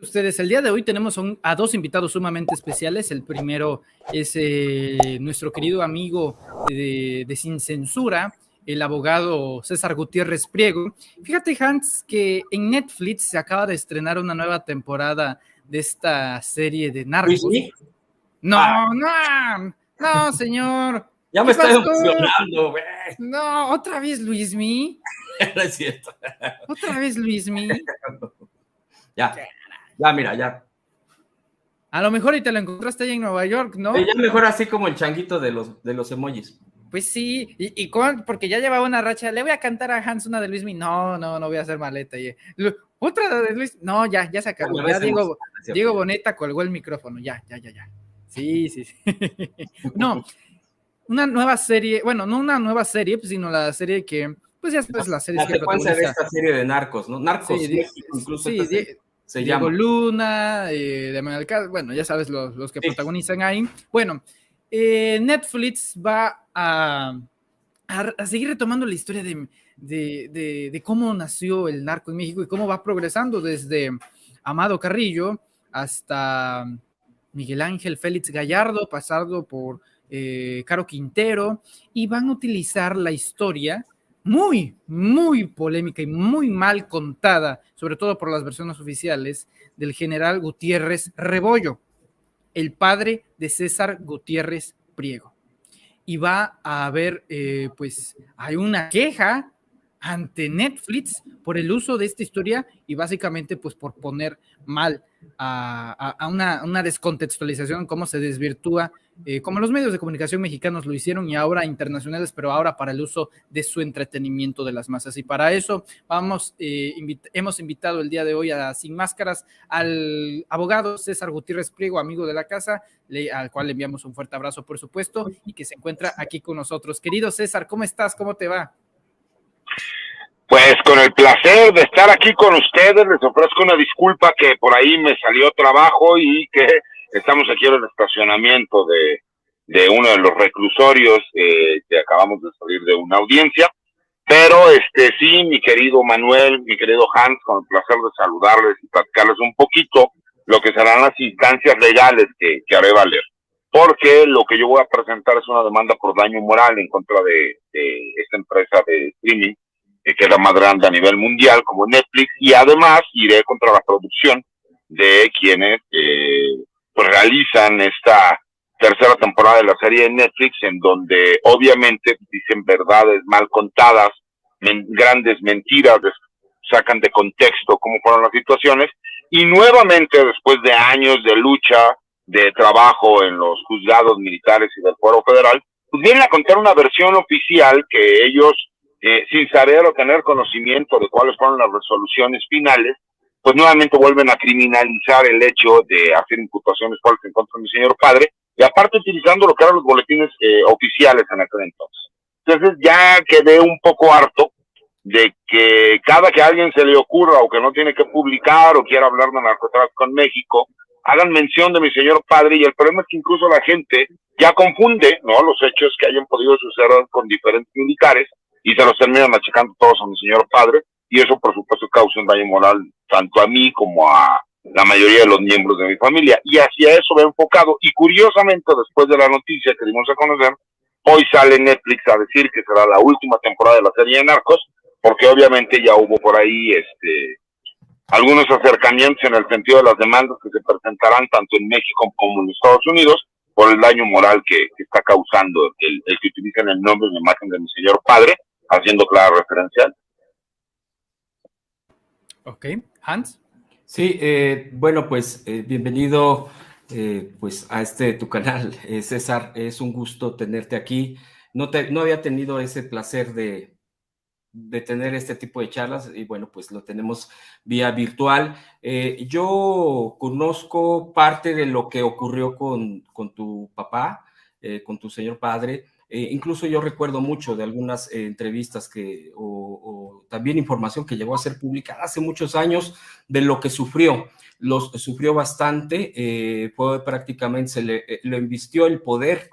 Ustedes, el día de hoy tenemos a dos invitados sumamente especiales. El primero es nuestro querido amigo de Sin Censura, el abogado César Gutiérrez Priego. Fíjate, Hans, que en Netflix se acaba de estrenar una nueva temporada de esta serie de Narcos. ¿Sí? No, no, no, señor. Ya me estoy emocionando, güey. No, otra vez Luismi. No es cierto. Otra vez Luismi. Ya, mira, ya. A lo mejor y te lo encontraste ahí en Nueva York, ¿no? Ya mejor así como el changuito de los emojis. Pues sí, porque ya llevaba una racha. Le voy a cantar a Hans una de Luismi. No voy a hacer maleta. Otra de Luis. No, ya se acabó. Ya Diego Boneta colgó el micrófono. Ya. Sí. No, una nueva serie. Bueno, no una nueva serie, pues, sino la serie que, pues ya sabes, la serie que protagoniza de esta serie de Narcos, ¿no? Narcos, sí, incluso sí, se Diego llama Luna, de Manalcázar, bueno, ya sabes los que protagonizan ahí. Bueno, Netflix va a seguir retomando la historia de cómo nació el narco en México y cómo va progresando desde Amado Carrillo hasta Miguel Ángel Félix Gallardo, pasando por Caro Quintero, y van a utilizar la historia muy, muy polémica y muy mal contada, sobre todo por las versiones oficiales, del general Gutiérrez Rebollo, el padre de César Gutiérrez Priego. Y va a haber, pues, hay una queja ante Netflix por el uso de esta historia y básicamente, pues, por poner mal a una descontextualización, cómo se desvirtúa, como los medios de comunicación mexicanos lo hicieron y ahora internacionales, pero ahora para el uso de su entretenimiento de las masas. Y para eso hemos invitado el día de hoy a Sin Máscaras al abogado César Gutiérrez Priego, amigo de la casa, al cual le enviamos un fuerte abrazo, por supuesto, y que se encuentra aquí con nosotros. Querido César, ¿cómo estás? ¿Cómo te va? Pues con el placer de estar aquí con ustedes, les ofrezco una disculpa que por ahí me salió trabajo y que estamos aquí en el estacionamiento de uno de los reclusorios, que acabamos de salir de una audiencia, pero sí, mi querido Manuel, mi querido Hans, con el placer de saludarles y platicarles un poquito lo que serán las instancias legales que haré valer, porque lo que yo voy a presentar es una demanda por daño moral en contra de esta empresa de streaming, que es la más grande a nivel mundial como Netflix, y además iré contra la producción de quienes pues realizan esta tercera temporada de la serie de Netflix, en donde obviamente dicen verdades mal contadas, grandes mentiras, sacan de contexto cómo fueron las situaciones, y nuevamente después de años de lucha, de trabajo en los juzgados militares y del Fuero Federal, pues vienen a contar una versión oficial que ellos, sin saber o tener conocimiento de cuáles fueron las resoluciones finales, pues nuevamente vuelven a criminalizar el hecho de hacer imputaciones falsas en contra de mi señor padre, y aparte utilizando lo que eran los boletines oficiales en aquel entonces. Entonces ya quedé un poco harto de que cada que a alguien se le ocurra o que no tiene que publicar o quiera hablar de narcotráfico en México, hagan mención de mi señor padre, y el problema es que incluso la gente ya confunde, ¿no?, los hechos que hayan podido suceder con diferentes militares y se los terminan achacando todos a mi señor padre, y eso por supuesto causa un daño moral tanto a mí como a la mayoría de los miembros de mi familia, y hacia eso va enfocado. Y curiosamente, después de la noticia que dimos a conocer, hoy sale Netflix a decir que será la última temporada de la serie de Narcos, porque obviamente ya hubo por ahí algunos acercamientos en el sentido de las demandas que se presentarán tanto en México como en Estados Unidos por el daño moral que está causando el que utilicen el nombre y la imagen de mi señor padre, haciendo clara referencia. Ok, Hans. Sí, bueno, pues bienvenido pues a tu canal, César. Es un gusto tenerte aquí. No había tenido ese placer de tener este tipo de charlas, y bueno, pues lo tenemos vía virtual. Yo conozco parte de lo que ocurrió con tu papá, con tu señor padre. Incluso yo recuerdo mucho de algunas entrevistas o también información que llegó a ser publicada hace muchos años de lo que sufrió. Sufrió bastante, fue prácticamente, lo embistió el poder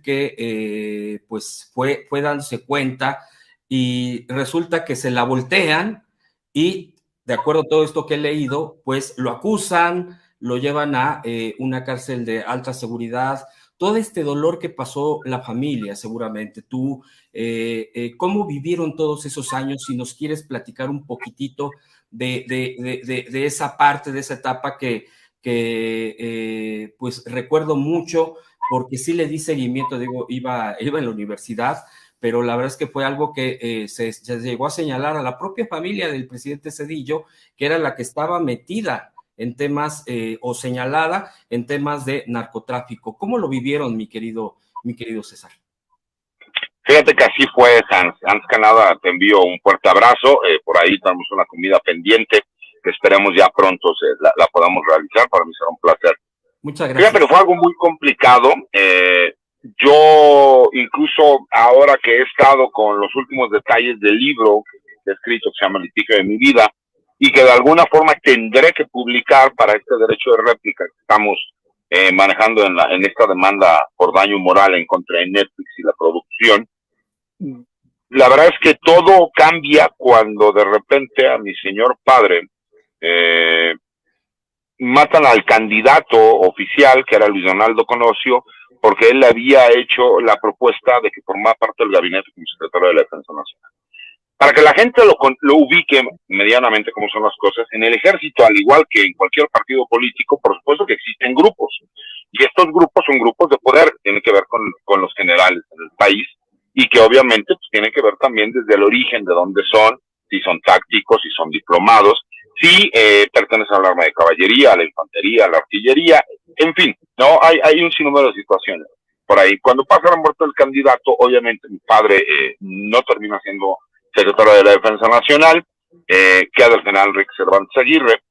que pues fue dándose cuenta, y resulta que se la voltean y de acuerdo a todo esto que he leído, pues lo acusan, lo llevan a una cárcel de alta seguridad. Todo este dolor que pasó la familia, seguramente. Tú, ¿cómo vivieron todos esos años? Si nos quieres platicar un poquitito de esa parte, de esa etapa que pues recuerdo mucho, porque sí le di seguimiento, digo, iba en la universidad, pero la verdad es que fue algo que se llegó a señalar a la propia familia del presidente Zedillo, que era la que estaba metida en temas o señalada en temas de narcotráfico. ¿Cómo lo vivieron, mi querido César? Fíjate que así fue, Hans. Antes que nada, te envío un fuerte abrazo. Por ahí tenemos una comida pendiente que esperemos ya pronto la podamos realizar. Para mí será un placer. Muchas gracias. Fíjate que fue algo muy complicado. Yo, incluso ahora que he estado con los últimos detalles del libro que he escrito, que se llama El litigio de mi vida, y que de alguna forma tendré que publicar para este derecho de réplica que estamos manejando en esta demanda por daño moral en contra de Netflix y la producción. La verdad es que todo cambia cuando de repente a mi señor padre matan al candidato oficial, que era Luis Donaldo Colosio, porque él le había hecho la propuesta de que formara parte del gabinete como secretario de la Defensa Nacional. Para que la gente lo ubique medianamente cómo son las cosas, en el ejército, al igual que en cualquier partido político, por supuesto que existen grupos. Y estos grupos son grupos de poder, tienen que ver con los generales en el país, y que obviamente pues, tienen que ver también desde el origen de dónde son, si son tácticos, si son diplomados, si pertenecen al arma de caballería, a la infantería, a la artillería, en fin, no hay un sinnúmero de situaciones por ahí. Cuando pasa la muerte del candidato, obviamente mi padre no termina siendo secretario de la Defensa Nacional, queda el general Enrique Cervantes Aguirre,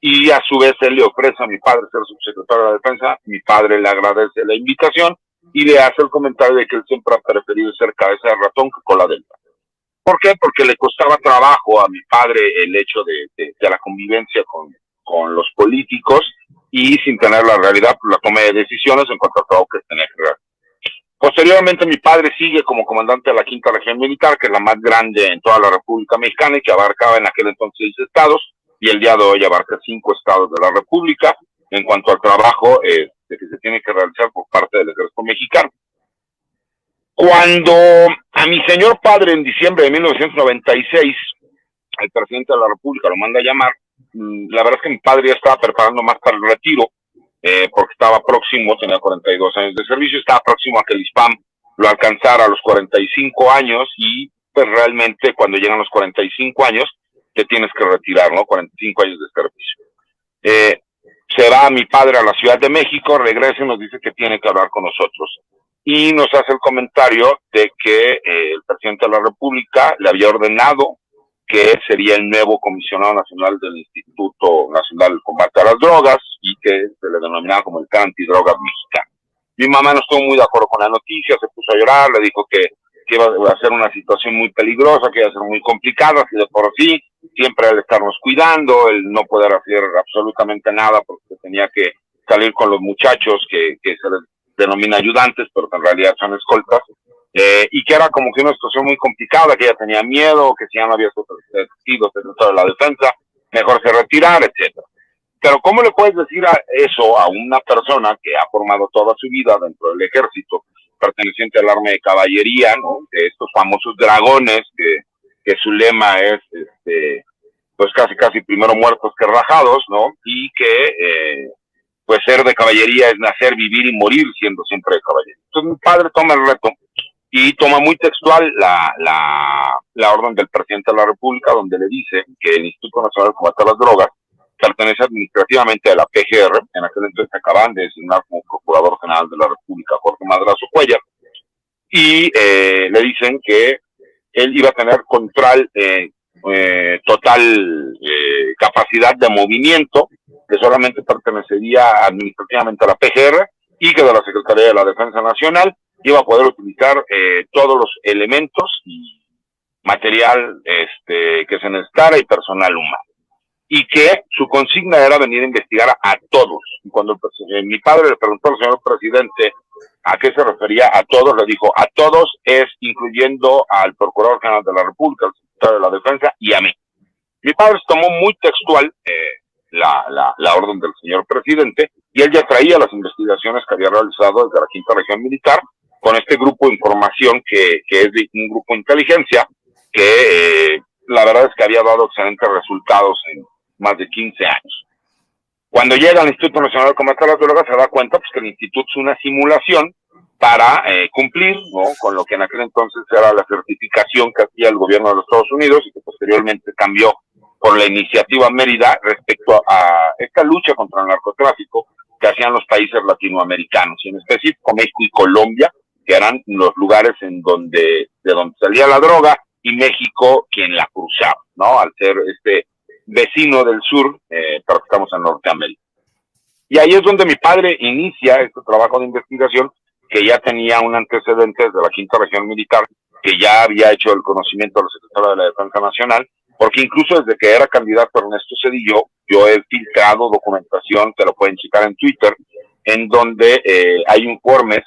y a su vez él le ofrece a mi padre ser subsecretario de la Defensa. Mi padre le agradece la invitación y le hace el comentario de que él siempre ha preferido ser cabeza de ratón que cola de león. ¿Por qué? Porque le costaba trabajo a mi padre el hecho de la convivencia con los políticos y sin tener la realidad, la toma de decisiones en cuanto a todo que tenía que realizar. Posteriormente mi padre sigue como comandante de la Quinta Región Militar, que es la más grande en toda la República Mexicana y que abarcaba en aquel entonces 6 estados, y el día de hoy abarca 5 estados de la República en cuanto al trabajo que se tiene que realizar por parte del Ejército Mexicano. Cuando a mi señor padre en diciembre de 1996, el presidente de la República lo manda a llamar, la verdad es que mi padre ya estaba preparando más para el retiro, porque estaba próximo, tenía 42 años de servicio, estaba próximo a que el ISPAM lo alcanzara a los 45 años y pues realmente cuando llegan los 45 años te tienes que retirar, ¿no? 45 años de servicio. Se va mi padre a la Ciudad de México, regresa y nos dice que tiene que hablar con nosotros. Y nos hace el comentario de que el presidente de la República le había ordenado que sería el nuevo comisionado nacional del Instituto Nacional del Combate a las Drogas y que se le denominaba como el Plan Antidrogas Mexicano. Mi mamá no estuvo muy de acuerdo con la noticia, se puso a llorar, le dijo que iba a ser una situación muy peligrosa, que iba a ser muy complicada, así de por sí, siempre el estarnos cuidando, el no poder hacer absolutamente nada porque tenía que salir con los muchachos que se les denomina ayudantes, pero que en realidad son escoltas, y que era como que una situación muy complicada, que ella tenía miedo, que si ya no había sido secretario de la Defensa, mejor se retirara, etcétera. Pero ¿cómo le puedes decir eso a una persona que ha formado toda su vida dentro del ejército, perteneciente al arma de caballería, ¿no? De estos famosos dragones, que su lema es, pues casi primero muertos que rajados, ¿no? Y que, pues ser de caballería es nacer, vivir y morir siendo siempre de caballería. Entonces mi padre toma el reto y toma muy textual la orden del presidente de la República, donde le dice que el Instituto Nacional de Combate a las Drogas pertenece administrativamente a la PGR. En aquel entonces acaban de designar como Procurador General de la República Jorge Madrazo Cuellar, y le dicen que él iba a tener control total, capacidad de movimiento, que solamente pertenecería administrativamente a la PGR, y que de la Secretaría de la Defensa Nacional iba a poder utilizar todos los elementos y material que se necesitara y personal humano. Y que su consigna era venir a investigar a todos. Y cuando mi padre le preguntó al señor presidente a qué se refería a todos, le dijo, a todos es incluyendo al Procurador General de la República, al Secretario de la Defensa y a mí. Mi padre tomó muy textual la orden del señor presidente, y él ya traía las investigaciones que había realizado desde la Quinta Región Militar con este grupo de información que es un grupo de inteligencia que la verdad es que había dado excelentes resultados en más de 15 años. Cuando llega al Instituto Nacional de Combate a las Drogas, se da cuenta pues, que el instituto es una simulación para cumplir, ¿no?, con lo que en aquel entonces era la certificación que hacía el gobierno de los Estados Unidos y que posteriormente cambió por la iniciativa Mérida respecto a esta lucha contra el narcotráfico que hacían los países latinoamericanos, y en específico México y Colombia, que eran los lugares de donde salía la droga, y México quien la cruzaba, ¿no?, al ser vecino del sur, pero estamos en Norteamérica. Y ahí es donde mi padre inicia este trabajo de investigación, que ya tenía un antecedente desde la Quinta Región Militar, que ya había hecho el conocimiento del secretario de la Defensa Nacional, porque incluso desde que era candidato Ernesto Zedillo, yo he filtrado documentación, que lo pueden checar en Twitter, en donde hay informes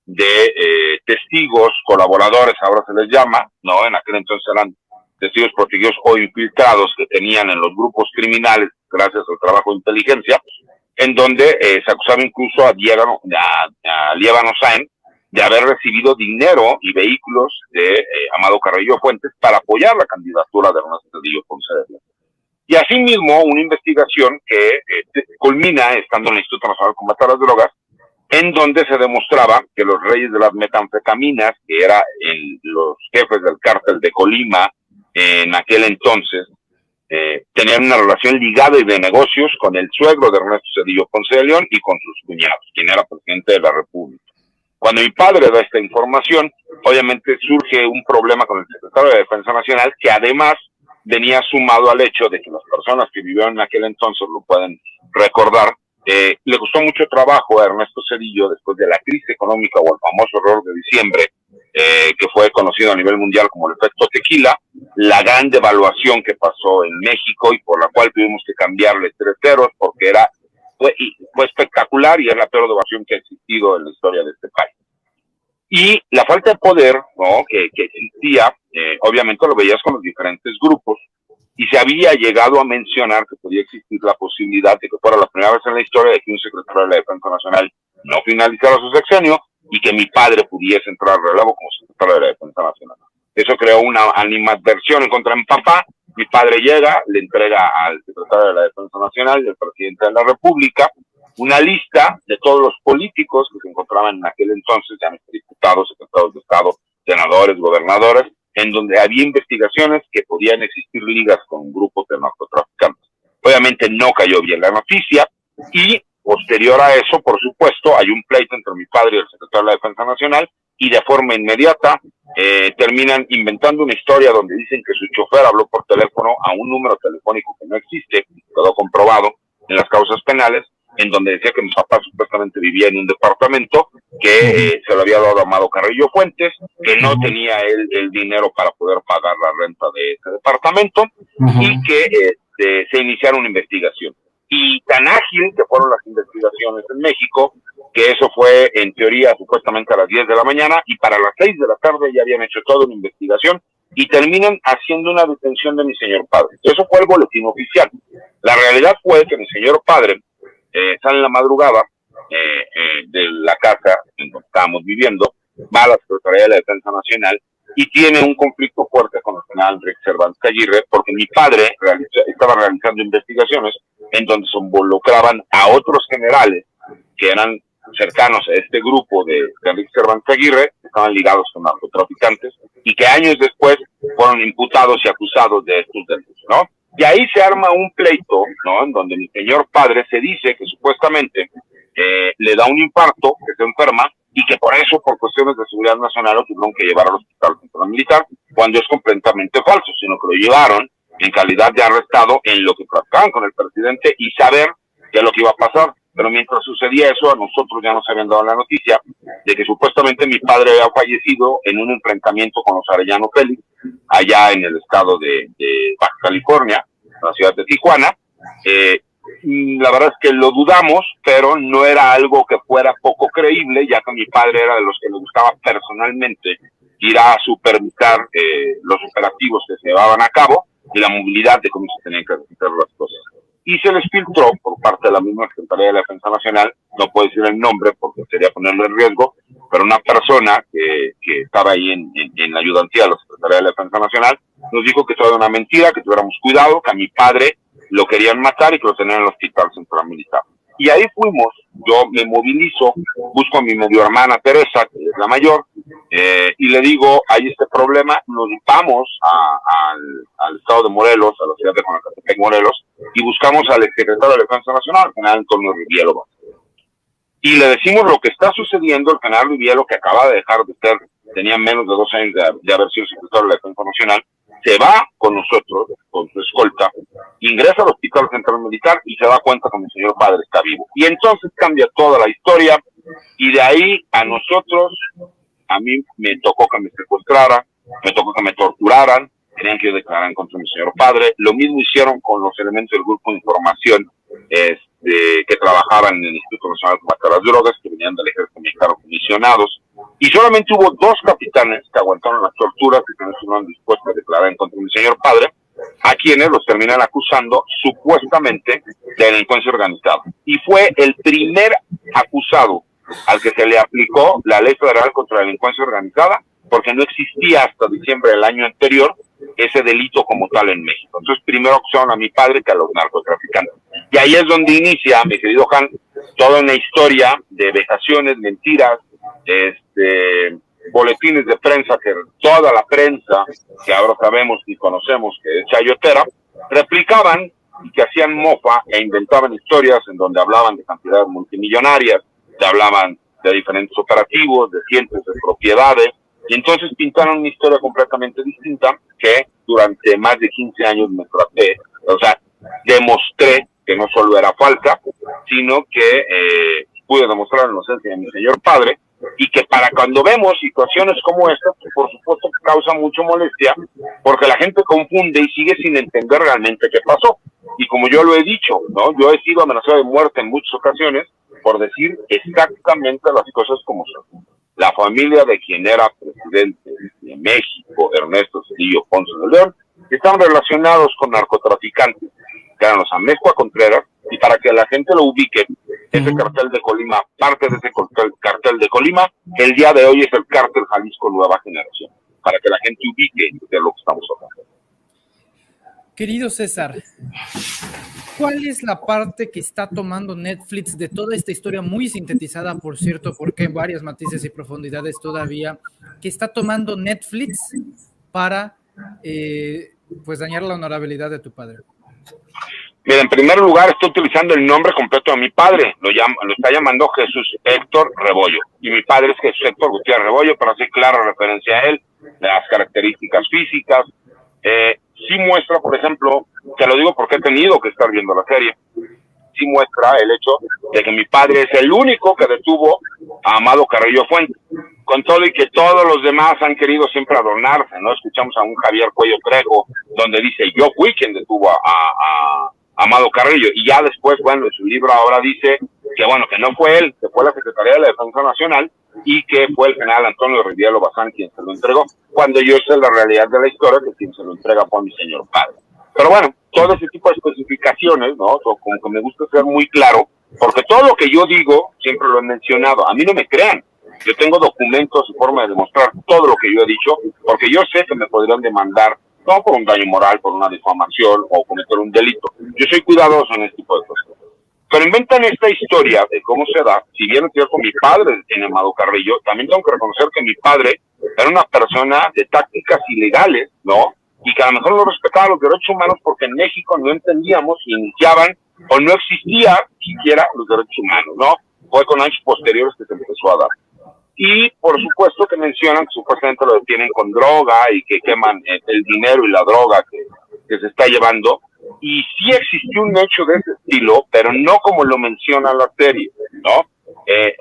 de testigos, colaboradores, ahora se les llama, ¿no? En aquel entonces eran testigos protegidos o infiltrados que tenían en los grupos criminales gracias al trabajo de inteligencia, en donde se acusaba incluso a Líbano Sáenz de haber recibido dinero y vehículos de Amado Carrillo Fuentes para apoyar la candidatura de Ernesto Zedillo Ponce de León. Y asimismo, una investigación que culmina estando en el Instituto Nacional de Combate a las Drogas, en donde se demostraba que los reyes de las metanfetaminas, que eran los jefes del cártel de Colima en aquel entonces, tenían una relación ligada y de negocios con el suegro de Ernesto Zedillo Ponce de León y con sus cuñados, quien era presidente de la República. Cuando mi padre da esta información, obviamente surge un problema con el secretario de Defensa Nacional, que además venía sumado al hecho de que las personas que vivieron en aquel entonces lo pueden recordar. Le costó mucho trabajo a Ernesto Zedillo, después de la crisis económica o el famoso error de diciembre, que fue conocido a nivel mundial como el efecto tequila, la gran devaluación que pasó en México y por la cual tuvimos que cambiarle 3 ceros porque fue espectacular y es la peor devaluación que ha existido en la historia de este país. Y la falta de poder, ¿no?, que existía, obviamente lo veías con los diferentes grupos, y se había llegado a mencionar que podía existir la posibilidad de que fuera la primera vez en la historia de que un secretario de la Defensa Nacional no finalizara su sexenio y que mi padre pudiese entrar al relevo como secretario de la Defensa Nacional. Eso creó una animadversión en contra de mi papá. Mi padre llega, le entrega al secretario de la Defensa Nacional y al presidente de la República una lista de todos los políticos que se encontraban en aquel entonces, ya diputados, secretarios de Estado, senadores, gobernadores, en donde había investigaciones que podían existir ligas con grupos de narcotraficantes. Obviamente no cayó bien la noticia, y posterior a eso, por supuesto, hay un pleito entre mi padre y el secretario de la Defensa Nacional, y de forma inmediata terminan inventando una historia donde dicen que su chofer habló por teléfono a un número telefónico que no existe, quedó comprobado en las causas penales, en donde decía que mi papá supuestamente vivía en un departamento que se lo había dado a Amado Carrillo Fuentes, que no tenía él el dinero para poder pagar la renta de ese departamento, y que se iniciara una investigación. Y tan ágil que fueron las investigaciones en México, que eso fue en teoría supuestamente a las 10 de la mañana, y para las 6 de la tarde ya habían hecho toda una investigación y terminan haciendo una detención de mi señor padre. Eso fue el boletín oficial. La realidad fue que mi señor padre sale en la madrugada de la casa en donde estábamos viviendo, va a la Secretaría de la Defensa Nacional y tiene un conflicto fuerte con el general Enrique Cervantes Aguirre, porque mi padre estaba realizando investigaciones en donde se involucraban a otros generales que eran cercanos a este grupo de Enrique Cervantes Aguirre, que estaban ligados con narcotraficantes y que años después fueron imputados y acusados de estos delitos, ¿no? Y ahí se arma un pleito, ¿no?, en donde mi señor padre se dice que supuestamente le da un infarto, que se enferma, y que por eso, por cuestiones de seguridad nacional, lo tuvieron que llevar al Hospital Central Militar, cuando es completamente falso, sino que lo llevaron en calidad de arrestado en lo que platicaban con el presidente y saber qué es lo que iba a pasar. Pero mientras sucedía eso, a nosotros ya nos habían dado la noticia de que supuestamente mi padre había fallecido en un enfrentamiento con los Arellano Félix, allá en el estado de Baja California, en la ciudad de Tijuana. La verdad es que lo dudamos, pero no era algo que fuera poco creíble, ya que mi padre era de los que le gustaba personalmente ir a supervisar los operativos que se llevaban a cabo, y la movilidad de cómo se tenían que hacer las cosas. Y se les filtró por parte de la misma Secretaría de la Defensa Nacional, no puedo decir el nombre porque sería ponerlo en riesgo, pero una persona que estaba ahí en la ayudantía de la Secretaría de la Defensa Nacional nos dijo que todo era una mentira, que tuviéramos cuidado, que a mi padre lo querían matar y que lo tenían en el Hospital Central Militar. Y ahí fuimos, yo me movilizo, busco a mi medio hermana Teresa, que es la mayor, y le digo, hay este problema, nos vamos al estado de Morelos, a la ciudad de Juanacatepec, Morelos, y buscamos al exsecretario de Defensa Nacional, el general Antonio Rivielo. Y le decimos lo que está sucediendo, el general Rivielo, que acaba de dejar de ser, tenía menos de 2 años de haber sido secretario de la Defensa Nacional, se va con nosotros, con su escolta, ingresa al Hospital Central Militar y se da cuenta que mi señor padre está vivo. Y entonces cambia toda la historia, y de ahí a nosotros, a mí me tocó que me secuestraran, me tocó que me torturaran, tenían que declarar en contra de mi señor padre. Lo mismo hicieron con los elementos del grupo de información que trabajaban en el Instituto Nacional contra las Drogas, que venían del Ejército Mexicano comisionados. Y solamente hubo 2 capitanes que aguantaron las torturas y que no estuvieron dispuestos a declarar en contra de mi señor padre, a quienes los terminan acusando supuestamente de delincuencia organizada. Y fue el primer acusado al que se le aplicó la Ley Federal contra la Delincuencia Organizada, porque no existía hasta diciembre del año anterior ese delito como tal en México. Entonces primero acusaron a mi padre que a los narcotraficantes. Y ahí es donde inicia, mi querido Han, toda una historia de vejaciones, mentiras, boletines de prensa que toda la prensa, que ahora sabemos y conocemos que es chayotera, replicaban y que hacían mofa e inventaban historias en donde hablaban de cantidades multimillonarias, te hablaban de diferentes operativos, de cientos de propiedades, y entonces pintaron una historia completamente distinta que durante más de 15 años me traté, o sea, demostré que no solo era falsa, sino que pude demostrar la inocencia de mi señor padre, y que para cuando vemos situaciones como esta, pues por supuesto que causa mucha molestia, porque la gente confunde y sigue sin entender realmente qué pasó. Y como yo lo he dicho, ¿no? Yo he sido amenazado de muerte en muchas ocasiones por decir exactamente las cosas como son. La familia de quien era presidente de México, Ernesto Cedillo Ponce de León, están relacionados con narcotraficantes, que eran los Amezcua Contreras, y para que la gente lo ubique, ese cartel de Colima, parte de ese cartel de Colima, el día de hoy es el cártel Jalisco Nueva Generación, para que la gente ubique de lo que estamos hablando. Querido César, ¿cuál es la parte que está tomando Netflix de toda esta historia muy sintetizada, por cierto, porque en varias matices y profundidades todavía, que está tomando Netflix para pues dañar la honorabilidad de tu padre? Mira, en primer lugar está utilizando el nombre completo de mi padre, lo está llamando Jesús Héctor Rebollo, y mi padre es Jesús Héctor Gutiérrez Rebollo, pero hace clara referencia a él, de las características físicas. Sí muestra, por ejemplo, te lo digo porque he tenido que estar viendo la serie, sí muestra el hecho de que mi padre es el único que detuvo a Amado Carrillo Fuentes, con todo y que todos los demás han querido siempre adornarse, ¿no? Escuchamos a un Javier Cuello Trejo, donde dice, yo fui quien detuvo a Amado Carrillo, y ya después, bueno, en su libro ahora dice que, bueno, que no fue él, que fue la Secretaría de la Defensa Nacional, y que fue el general Antonio Rivielo Bazán quien se lo entregó, cuando yo sé la realidad de la historia, que quien se lo entrega fue mi señor padre. Pero bueno, todo ese tipo de especificaciones, ¿no? Como que me gusta ser muy claro, porque todo lo que yo digo, siempre lo he mencionado, a mí no me crean, yo tengo documentos y forma de demostrar todo lo que yo he dicho, porque yo sé que me podrían demandar, no por un daño moral, por una difamación o cometer un delito. Yo soy cuidadoso en este tipo de cosas. Pero inventan esta historia de cómo se da, si bien es cierto mi padre tiene Amado Carrillo, también tengo que reconocer que mi padre era una persona de tácticas ilegales, ¿no? Y que a lo mejor no respetaba los derechos humanos porque en México no entendíamos si iniciaban o no existía siquiera los derechos humanos, ¿no? Fue con años posteriores que se empezó a dar. Y por supuesto que mencionan que supuestamente lo detienen con droga y que queman el dinero y la droga que se está llevando. Y sí existió un hecho de ese estilo, pero no como lo menciona la serie, ¿no?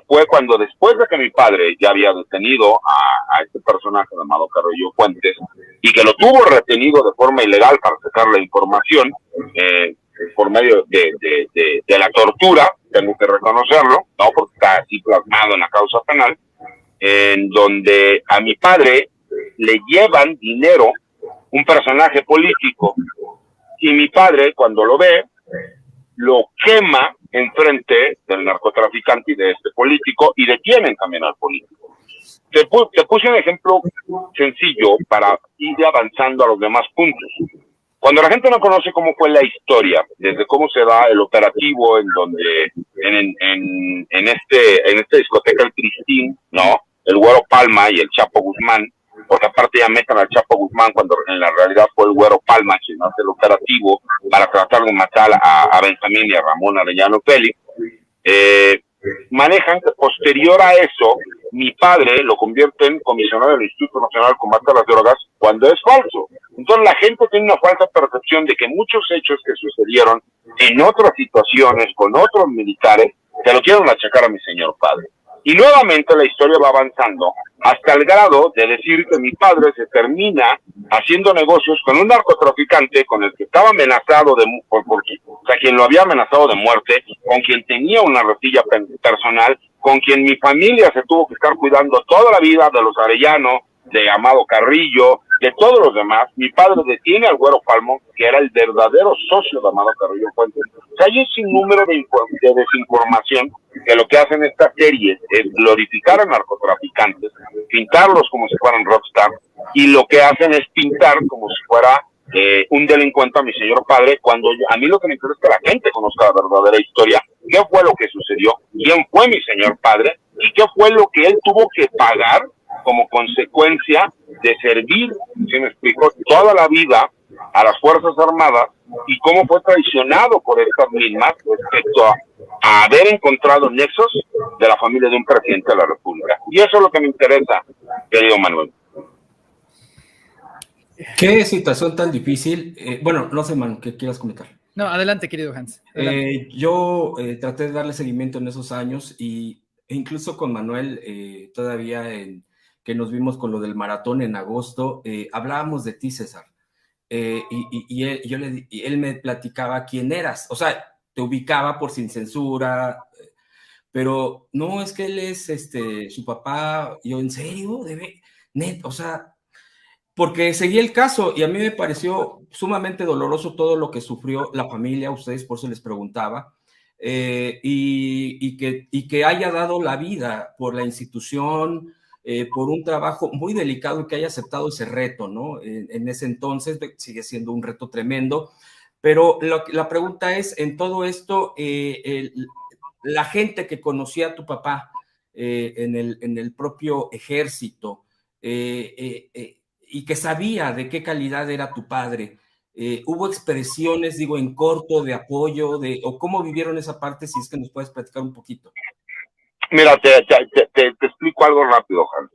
Fue cuando después de que mi padre ya había detenido a este personaje llamado Carrillo Fuentes y que lo tuvo retenido de forma ilegal para sacar la información por medio de la tortura, tengo que reconocerlo, ¿no? Porque está así plasmado en la causa penal, en donde a mi padre le llevan dinero un personaje político, y mi padre, cuando lo ve, lo quema enfrente del narcotraficante y de este político, y detienen también al político. Te puse un ejemplo sencillo para ir avanzando a los demás puntos. Cuando la gente no conoce cómo fue la historia, desde cómo se da el operativo en donde, en esta discoteca El Cristín, ¿no? El Güero Palma y el Chapo Guzmán, porque aparte ya meten al Chapo Guzmán cuando en la realidad fue el Güero Palma quien hace el operativo para tratar de matar a Benjamín y a Ramón Arellano Félix. Manejan que posterior a eso, mi padre lo convierte en comisionado del Instituto Nacional de Combate a las Drogas, cuando es falso. Entonces la gente tiene una falsa percepción de que muchos hechos que sucedieron en otras situaciones, con otros militares, se lo quieren achacar a mi señor padre. Y nuevamente la historia va avanzando hasta el grado de decir que mi padre se termina haciendo negocios con un narcotraficante con el que estaba amenazado o sea, quien lo había amenazado de muerte, con quien tenía una retilla personal, con quien mi familia se tuvo que estar cuidando toda la vida, de los Arellano, de Amado Carrillo, de todos los demás. Mi padre detiene al Güero Palmo, que era el verdadero socio de Amado Carrillo Fuentes. O sea, hay un sinnúmero de desinformación que lo que hacen estas series es glorificar a narcotraficantes, pintarlos como si fueran rockstar, y lo que hacen es pintar como si fuera un delincuente a mi señor padre, cuando a mí lo que me interesa es que la gente conozca la verdadera historia, qué fue lo que sucedió, quién fue mi señor padre, y qué fue lo que él tuvo que pagar como consecuencia de servir, si me explico, toda la vida a las Fuerzas Armadas, y cómo fue traicionado por estas mismas respecto a haber encontrado nexos de la familia de un presidente de la República. Y eso es lo que me interesa, querido Manuel. ¿Qué situación tan difícil? Bueno, no sé, Manu, ¿qué quieras comentar? No, adelante, querido Hans. Yo traté de darle seguimiento en esos años e incluso con Manuel, todavía que nos vimos con lo del maratón en agosto, hablábamos de ti, César. Y él me platicaba quién eras. O sea, te ubicaba por Sin Censura, pero no, es que él es su papá. Yo, ¿en serio? O sea, porque seguí el caso y a mí me pareció sumamente doloroso todo lo que sufrió la familia, ustedes, por eso les preguntaba, y que haya dado la vida por la institución, por un trabajo muy delicado, y que haya aceptado ese reto, ¿no? En ese entonces sigue siendo un reto tremendo, pero la pregunta es, en todo esto, la gente que conocía a tu papá en el propio ejército, y que sabía de qué calidad era tu padre, ¿hubo expresiones, digo, en corto, de apoyo, o cómo vivieron esa parte, si es que nos puedes platicar un poquito? Mira, te explico algo rápido, Hans.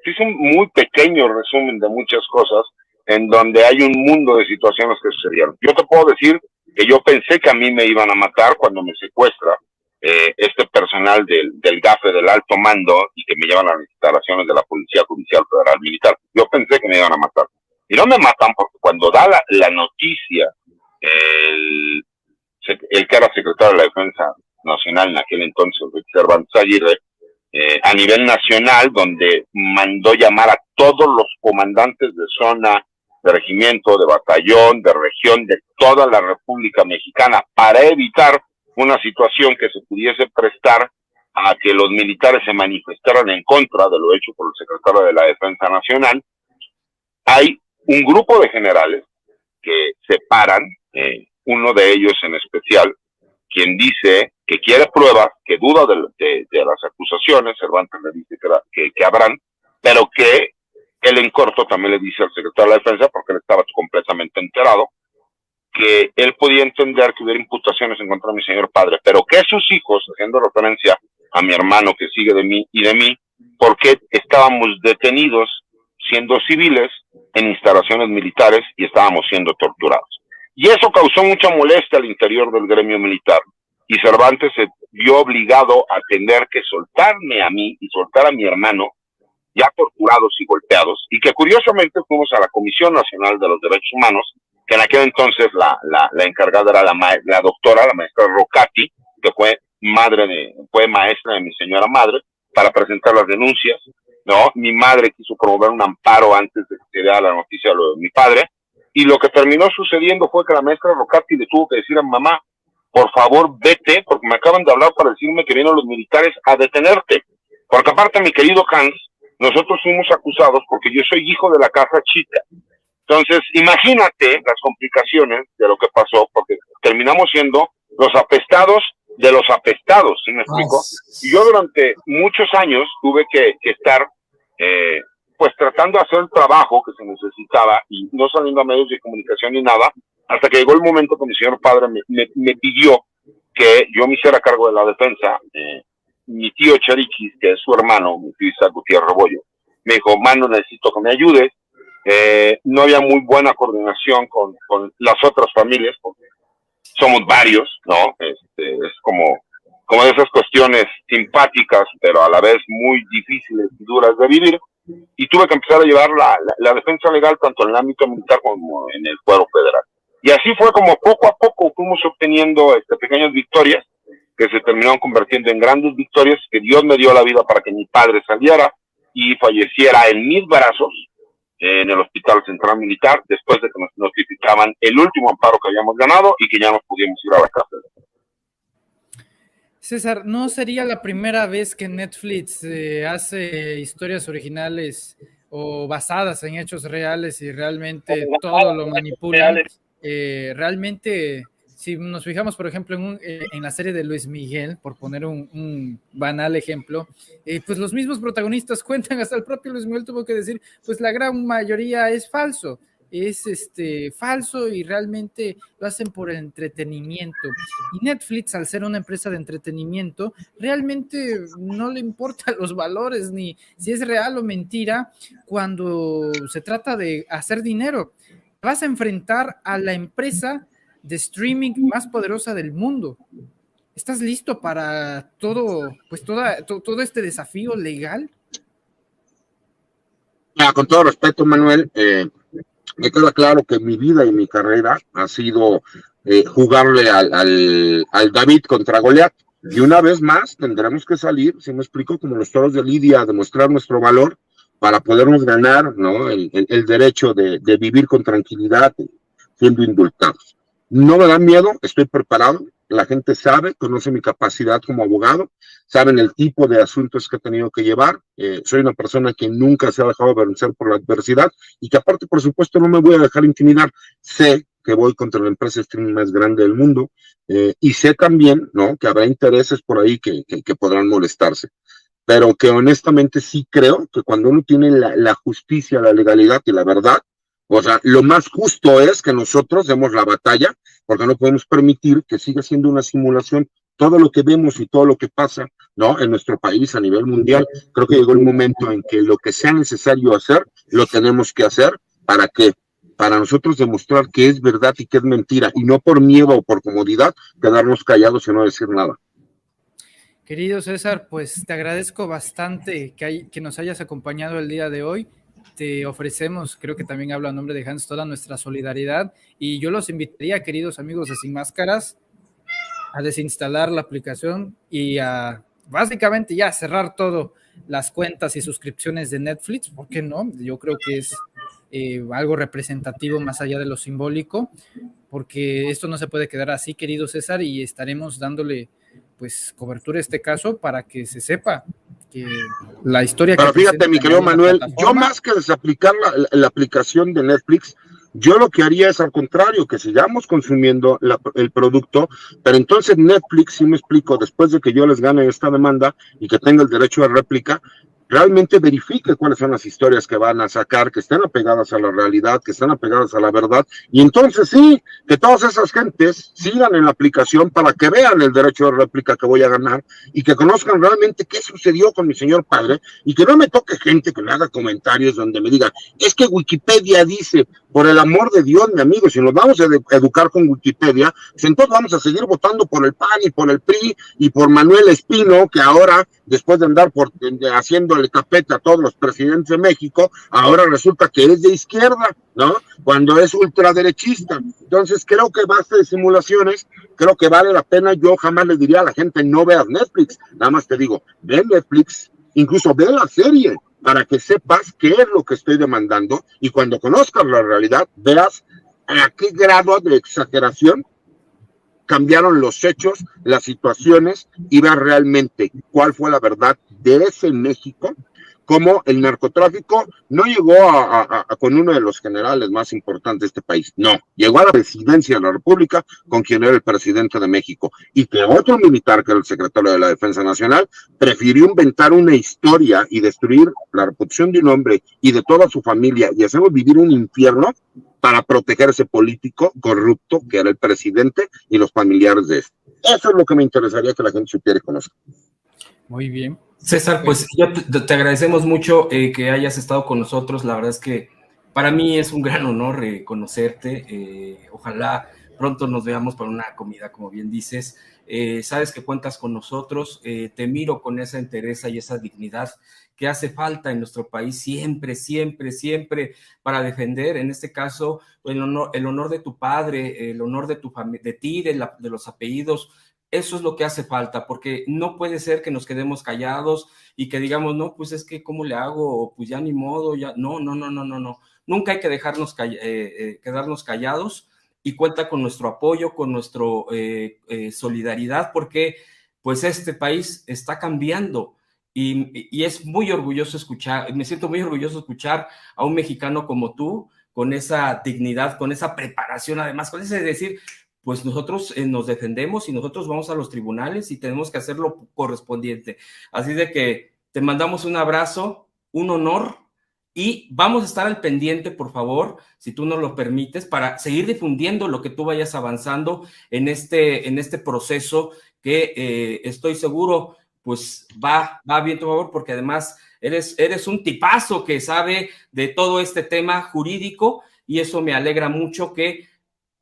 Hice un muy pequeño resumen de muchas cosas en donde hay un mundo de situaciones que sucedieron. Yo te puedo decir que yo pensé que a mí me iban a matar cuando me secuestra este personal del GAFE, del alto mando, y que me llevan a las instalaciones de la Policía Judicial Federal Militar. Yo pensé que me iban a matar. Y no me matan porque cuando da la noticia el que era secretario de la Defensa Nacional en aquel entonces, Cervantes Aguirre, a nivel nacional, donde mandó llamar a todos los comandantes de zona, de regimiento, de batallón, de región, de toda la República Mexicana, para evitar una situación que se pudiese prestar a que los militares se manifestaran en contra de lo hecho por el secretario de la Defensa Nacional. Hay un grupo de generales que se paran, uno de ellos en especial, quien dice que quiere pruebas, que duda de las acusaciones. Cervantes le dice que habrán, pero que él en corto también le dice al secretario de la Defensa, porque él estaba completamente enterado, que él podía entender que hubiera imputaciones en contra de mi señor padre, pero que sus hijos, haciendo referencia a mi hermano que sigue de mí y de mí, porque estábamos detenidos siendo civiles en instalaciones militares y estábamos siendo torturados. Y eso causó mucha molestia al interior del gremio militar, y Cervantes se vio obligado a tener que soltarme a mí y soltar a mi hermano, ya torturados y golpeados, y que curiosamente fuimos a la Comisión Nacional de los Derechos Humanos, que en aquel entonces la encargada era la doctora, la maestra Rocati, que fue maestra de mi señora madre, para presentar las denuncias, ¿no? Mi madre quiso promover un amparo antes de que se diera la noticia de lo de mi padre, y lo que terminó sucediendo fue que la maestra Rocati le tuvo que decir a mamá, por favor vete, porque me acaban de hablar para decirme que vienen los militares a detenerte. Porque aparte, mi querido Hans, nosotros fuimos acusados porque yo soy hijo de la casa chica. Entonces, imagínate las complicaciones de lo que pasó, porque terminamos siendo los apestados de los apestados, ¿sí me explico? Y yo durante muchos años tuve que estar, pues tratando de hacer el trabajo que se necesitaba y no saliendo a medios de comunicación ni nada, hasta que llegó el momento que mi señor padre me pidió que yo me hiciera cargo de la defensa. Mi tío Chariquis, que es su hermano, mi tío Isaac Gutiérrez Rebollo, me dijo, mano, necesito que me ayudes. No había muy buena coordinación con las otras familias, porque somos varios, ¿no? Es como de esas cuestiones simpáticas, pero a la vez muy difíciles y duras de vivir, y tuve que empezar a llevar la defensa legal tanto en el ámbito militar como en el fuero federal. Y así fue como poco a poco fuimos obteniendo pequeñas victorias, que se terminaron convirtiendo en grandes victorias, que Dios me dio la vida para que mi padre saliera y falleciera en mis brazos, en el Hospital Central Militar, después de que nos notificaban el último amparo que habíamos ganado y que ya nos pudimos ir a la cárcel. César, ¿no sería la primera vez que Netflix hace historias originales o basadas en hechos reales y realmente todo lo manipulan? Realmente, si nos fijamos, por ejemplo, en la serie de Luis Miguel, por poner un banal ejemplo, pues los mismos protagonistas cuentan, hasta el propio Luis Miguel tuvo que decir, pues la gran mayoría es falso, es falso y realmente lo hacen por el entretenimiento. Y Netflix, al ser una empresa de entretenimiento, realmente no le importan los valores ni si es real o mentira cuando se trata de hacer dinero. Vas a enfrentar a la empresa de streaming más poderosa del mundo. ¿Estás listo para todo este desafío legal? Con todo respeto, Manuel, me queda claro que mi vida y mi carrera ha sido jugarle al David contra Goliat. Y una vez más tendremos que salir, si me explico, como los toros de Lidia, a demostrar nuestro valor para podernos ganar, ¿no? el derecho de vivir con tranquilidad, siendo indultados. No me da miedo, estoy preparado, la gente sabe, conoce mi capacidad como abogado, saben el tipo de asuntos que he tenido que llevar, soy una persona que nunca se ha dejado vencer por la adversidad y que aparte, por supuesto, no me voy a dejar intimidar. Sé que voy contra la empresa streaming más grande del mundo y sé también, ¿no?, que habrá intereses por ahí que podrán molestarse, pero que honestamente sí creo que cuando uno tiene la justicia, la legalidad y la verdad, o sea, lo más justo es que nosotros demos la batalla, porque no podemos permitir que siga siendo una simulación todo lo que vemos y todo lo que pasa, ¿no?, en nuestro país a nivel mundial. Creo que llegó el momento en que lo que sea necesario hacer, lo tenemos que hacer. ¿Para qué? Para nosotros demostrar que es verdad y que es mentira, y no por miedo o por comodidad quedarnos callados y no decir nada. Querido César, pues te agradezco bastante que nos hayas acompañado el día de hoy. Te ofrecemos, creo que también hablo a nombre de Hans, toda nuestra solidaridad, y yo los invitaría, queridos amigos de Sin Máscaras, a desinstalar la aplicación y a básicamente ya cerrar todo, las cuentas y suscripciones de Netflix. ¿Por qué no? Yo creo que es algo representativo más allá de lo simbólico, porque esto no se puede quedar así, querido César, y estaremos dándole pues cobertura a este caso para que se sepa que la historia. Pero fíjate, mi querido Manuel, yo más que desaplicar la aplicación de Netflix, yo lo que haría es al contrario, que sigamos consumiendo el producto, pero entonces Netflix, si me explico, después de que yo les gane esta demanda y que tenga el derecho de réplica, realmente verifique cuáles son las historias que van a sacar, que estén apegadas a la realidad, que estén apegadas a la verdad, y entonces sí, que todas esas gentes sigan en la aplicación para que vean el derecho de réplica que voy a ganar, y que conozcan realmente qué sucedió con mi señor padre, y que no me toque gente que me haga comentarios donde me diga, es que Wikipedia dice. Por el amor de Dios, mi amigo, si nos vamos a educar con Wikipedia, pues entonces vamos a seguir votando por el PAN y por el PRI y por Manuel Espino, que ahora, después de andar haciéndole tapete a todos los presidentes de México, ahora resulta que es de izquierda, ¿no?, cuando es ultraderechista. Entonces creo que basta de simulaciones, creo que vale la pena. Yo jamás le diría a la gente no veas Netflix, nada más te digo, ve Netflix, incluso ve la serie, para que sepas qué es lo que estoy demandando y cuando conozcas la realidad veas a qué grado de exageración cambiaron los hechos, las situaciones y veas realmente cuál fue la verdad de ese México, cómo el narcotráfico no llegó con uno de los generales más importantes de este país, no, llegó a la presidencia de la República con quien era el presidente de México, y que otro militar, que era el secretario de la Defensa Nacional, prefirió inventar una historia y destruir la reputación de un hombre y de toda su familia y hacernos vivir un infierno para proteger a ese político corrupto que era el presidente y los familiares de este. Eso es lo que me interesaría que la gente supiera y conozca. Muy bien. César, pues yo te agradecemos mucho que hayas estado con nosotros. La verdad es que para mí es un gran honor conocerte. Ojalá pronto nos veamos para una comida, como bien dices. Sabes que cuentas con nosotros. Te miro con esa entereza y esa dignidad que hace falta en nuestro país siempre, siempre, siempre para defender, en este caso, el honor de tu padre, el honor de tu familia, de ti, de los apellidos. Eso es lo que hace falta, porque no puede ser que nos quedemos callados y que digamos, no, pues es que ¿cómo le hago? O pues ya ni modo, ya. No. Nunca hay que dejarnos quedarnos callados, y cuenta con nuestro apoyo, con nuestra solidaridad, porque pues este país está cambiando y es muy orgulloso escuchar, me siento muy orgulloso escuchar a un mexicano como tú, con esa dignidad, con esa preparación, además, con ese decir, pues nosotros nos defendemos y nosotros vamos a los tribunales y tenemos que hacer lo correspondiente. Así de que te mandamos un abrazo, un honor, y vamos a estar al pendiente, por favor, si tú nos lo permites, para seguir difundiendo lo que tú vayas avanzando en este proceso que estoy seguro pues va bien, por favor, porque además eres un tipazo que sabe de todo este tema jurídico, y eso me alegra mucho que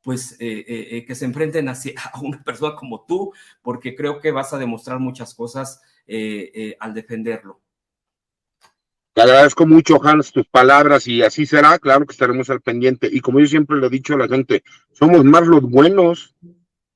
pues que se enfrenten a una persona como tú, porque creo que vas a demostrar muchas cosas al defenderlo. Te agradezco mucho, Hans, tus palabras, y así será, claro que estaremos al pendiente. Y como yo siempre le he dicho a la gente, somos más los buenos,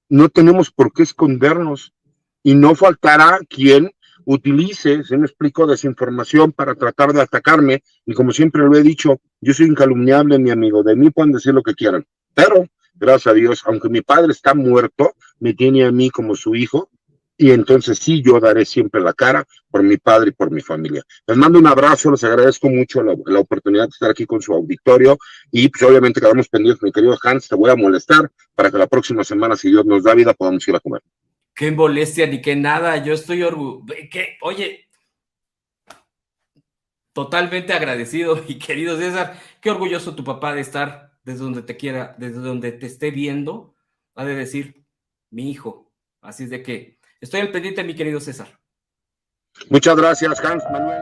no tenemos por qué escondernos, y no faltará quien utilice, se me explico, desinformación para tratar de atacarme, y como siempre lo he dicho, yo soy incalumniable, mi amigo, de mí pueden decir lo que quieran, pero gracias a Dios, aunque mi padre está muerto, me tiene a mí como su hijo, y entonces sí, yo daré siempre la cara por mi padre y por mi familia. Les mando un abrazo, les agradezco mucho la oportunidad de estar aquí con su auditorio, y pues obviamente quedamos pendientes, mi querido Hans, te voy a molestar para que la próxima semana, si Dios nos da vida, podamos ir a comer. Qué molestia, ni qué nada, yo estoy orgulloso, oye, totalmente agradecido, mi querido César, qué orgulloso tu papá de estar desde donde te quiera, desde donde te esté viendo, ha de decir, mi hijo, así es de que estoy al pendiente, mi querido César. Muchas gracias, Hans Manuel.